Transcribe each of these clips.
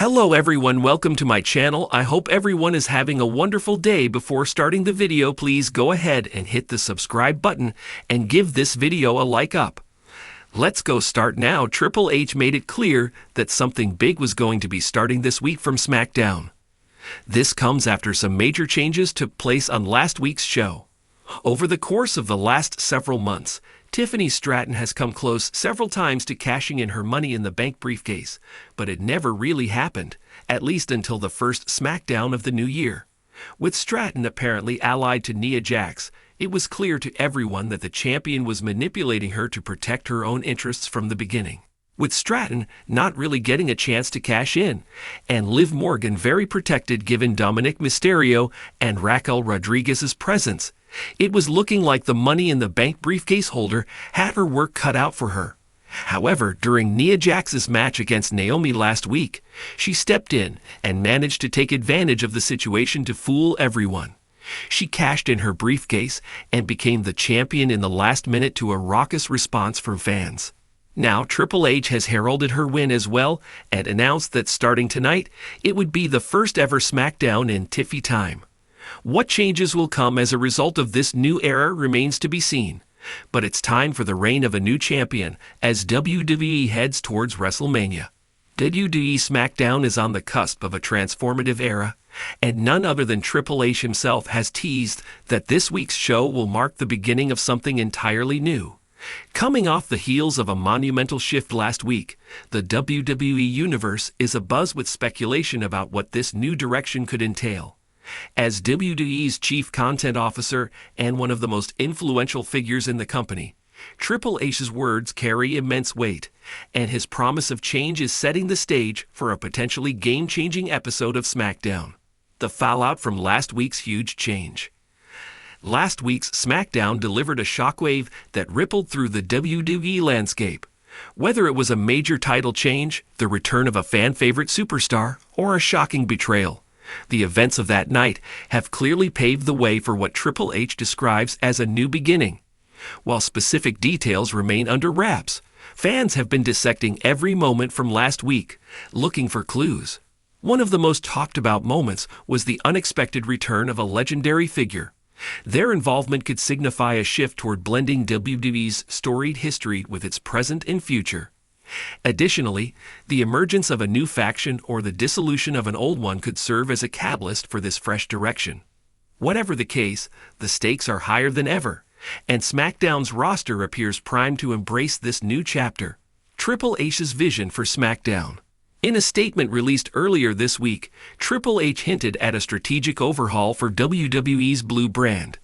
Hello everyone, welcome to my channel. I hope everyone is having a wonderful day. Before starting the video, please go ahead and hit the subscribe button and give this video a like up. Let's go start now. Triple H made it clear that something big was going to be starting this week from SmackDown. This comes after some major changes took place on last week's show. Over the course of the last several months, Tiffany Stratton has come close several times to cashing in her Money in the Bank briefcase, but it never really happened, at least until the first SmackDown of the new year. With Stratton apparently allied to Nia Jax, it was clear to everyone that the champion was manipulating her to protect her own interests from the beginning. With Stratton not really getting a chance to cash in, and Liv Morgan very protected given Dominic Mysterio and Raquel Rodriguez's presence, it was looking like the Money in the Bank briefcase holder had her work cut out for her. However, during Nia Jax's match against Naomi last week, she stepped in and managed to take advantage of the situation to fool everyone. She cashed in her briefcase and became the champion in the last minute to a raucous response from fans. Now, Triple H has heralded her win as well and announced that starting tonight, it would be the first ever SmackDown in Tiffy time. What changes will come as a result of this new era remains to be seen, but it's time for the reign of a new champion as WWE heads towards WrestleMania. WWE SmackDown is on the cusp of a transformative era, and none other than Triple H himself has teased that this week's show will mark the beginning of something entirely new. Coming off the heels of a monumental shift last week, the WWE Universe is abuzz with speculation about what this new direction could entail. As WWE's chief content officer and one of the most influential figures in the company, Triple H's words carry immense weight, and his promise of change is setting the stage for a potentially game-changing episode of SmackDown. The fallout from last week's huge change. Last week's SmackDown delivered a shockwave that rippled through the WWE landscape. Whether it was a major title change, the return of a fan-favorite superstar, or a shocking betrayal, the events of that night have clearly paved the way for what Triple H describes as a new beginning. While specific details remain under wraps, fans have been dissecting every moment from last week, looking for clues. One of the most talked about moments was the unexpected return of a legendary figure. Their involvement could signify a shift toward blending WWE's storied history with its present and future. Additionally, the emergence of a new faction or the dissolution of an old one could serve as a catalyst for this fresh direction. Whatever the case, the stakes are higher than ever, and SmackDown's roster appears primed to embrace this new chapter. Triple H's vision for SmackDown. In a statement released earlier this week, Triple H hinted at a strategic overhaul for WWE's Blue brand.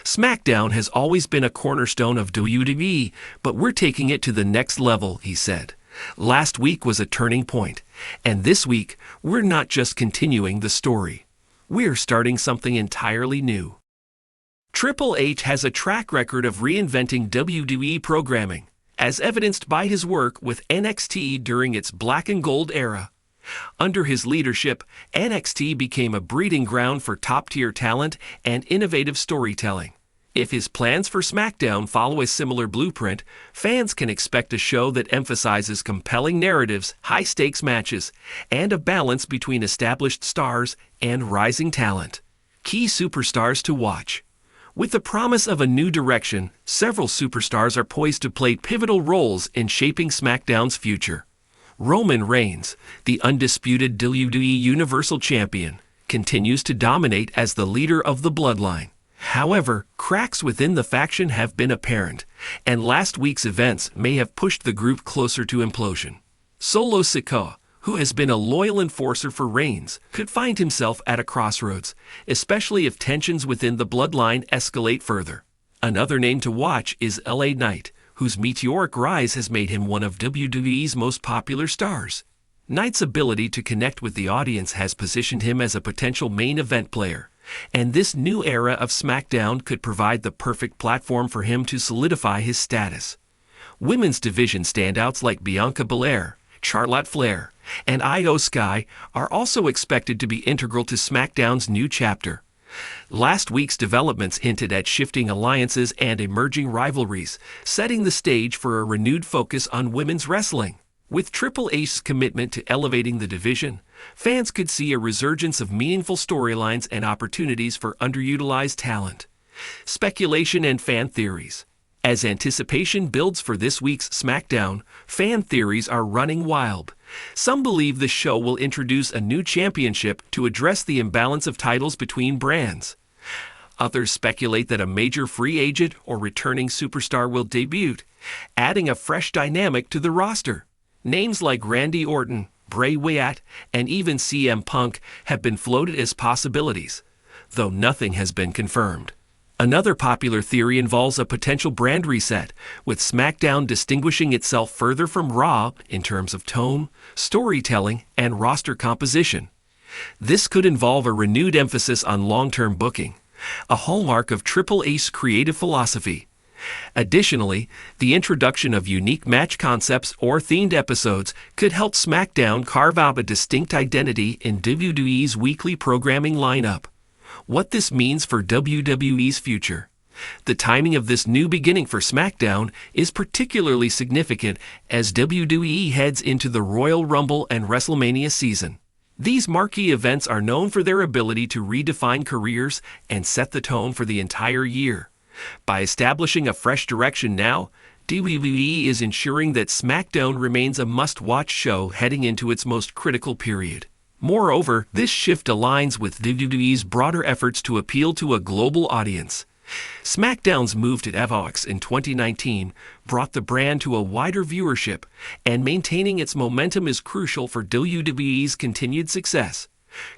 SmackDown has always been a cornerstone of WWE, but we're taking it to the next level, he said. Last week was a turning point, and this week, we're not just continuing the story. We're starting something entirely new. Triple H has a track record of reinventing WWE programming, as evidenced by his work with NXT during its black and gold era. Under his leadership, NXT became a breeding ground for top-tier talent and innovative storytelling. If his plans for SmackDown follow a similar blueprint, fans can expect a show that emphasizes compelling narratives, high-stakes matches, and a balance between established stars and rising talent. Key superstars to watch. With the promise of a new direction, several superstars are poised to play pivotal roles in shaping SmackDown's future. Roman Reigns, the undisputed WWE Universal Champion, continues to dominate as the leader of the bloodline. However, cracks within the faction have been apparent, and last week's events may have pushed the group closer to implosion. Solo Sikoa, who has been a loyal enforcer for Reigns, could find himself at a crossroads, especially if tensions within the bloodline escalate further. Another name to watch is LA Knight, whose meteoric rise has made him one of WWE's most popular stars. Knight's ability to connect with the audience has positioned him as a potential main event player, and this new era of SmackDown could provide the perfect platform for him to solidify his status. Women's division standouts like Bianca Belair, Charlotte Flair, and Io Sky are also expected to be integral to SmackDown's new chapter. Last week's developments hinted at shifting alliances and emerging rivalries, setting the stage for a renewed focus on women's wrestling. With Triple H's commitment to elevating the division, fans could see a resurgence of meaningful storylines and opportunities for underutilized talent. Speculation and fan theories. As anticipation builds for this week's SmackDown, fan theories are running wild. Some believe the show will introduce a new championship to address the imbalance of titles between brands. Others speculate that a major free agent or returning superstar will debut, adding a fresh dynamic to the roster. Names like Randy Orton, Bray Wyatt, and even CM Punk have been floated as possibilities, though nothing has been confirmed. Another popular theory involves a potential brand reset, with SmackDown distinguishing itself further from Raw in terms of tone, storytelling, and roster composition. This could involve a renewed emphasis on long-term booking, a hallmark of Triple H's creative philosophy. Additionally, the introduction of unique match concepts or themed episodes could help SmackDown carve out a distinct identity in WWE's weekly programming lineup. What this means for WWE's future. The timing of this new beginning for SmackDown is particularly significant as WWE heads into the Royal Rumble and WrestleMania season. These marquee events are known for their ability to redefine careers and set the tone for the entire year. By establishing a fresh direction now, WWE is ensuring that SmackDown remains a must-watch show heading into its most critical period. Moreover, this shift aligns with WWE's broader efforts to appeal to a global audience. SmackDown's move to Evox in 2019 brought the brand to a wider viewership, and maintaining its momentum is crucial for WWE's continued success.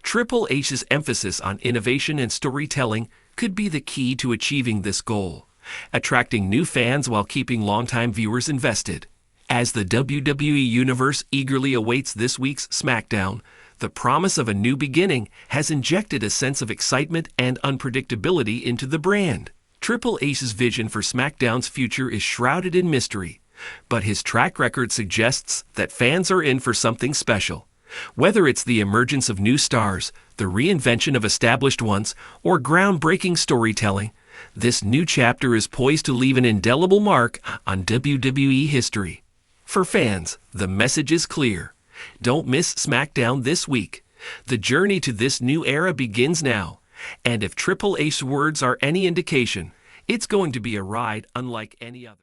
Triple H's emphasis on innovation and storytelling could be the key to achieving this goal, attracting new fans while keeping longtime viewers invested. As the WWE Universe eagerly awaits this week's SmackDown, the promise of a new beginning has injected a sense of excitement and unpredictability into the brand. Triple H's vision for SmackDown's future is shrouded in mystery, but his track record suggests that fans are in for something special. Whether it's the emergence of new stars, the reinvention of established ones, or groundbreaking storytelling, this new chapter is poised to leave an indelible mark on WWE history. For fans, the message is clear. Don't miss SmackDown this week. The journey to this new era begins now, and if Triple H's words are any indication, it's going to be a ride unlike any other.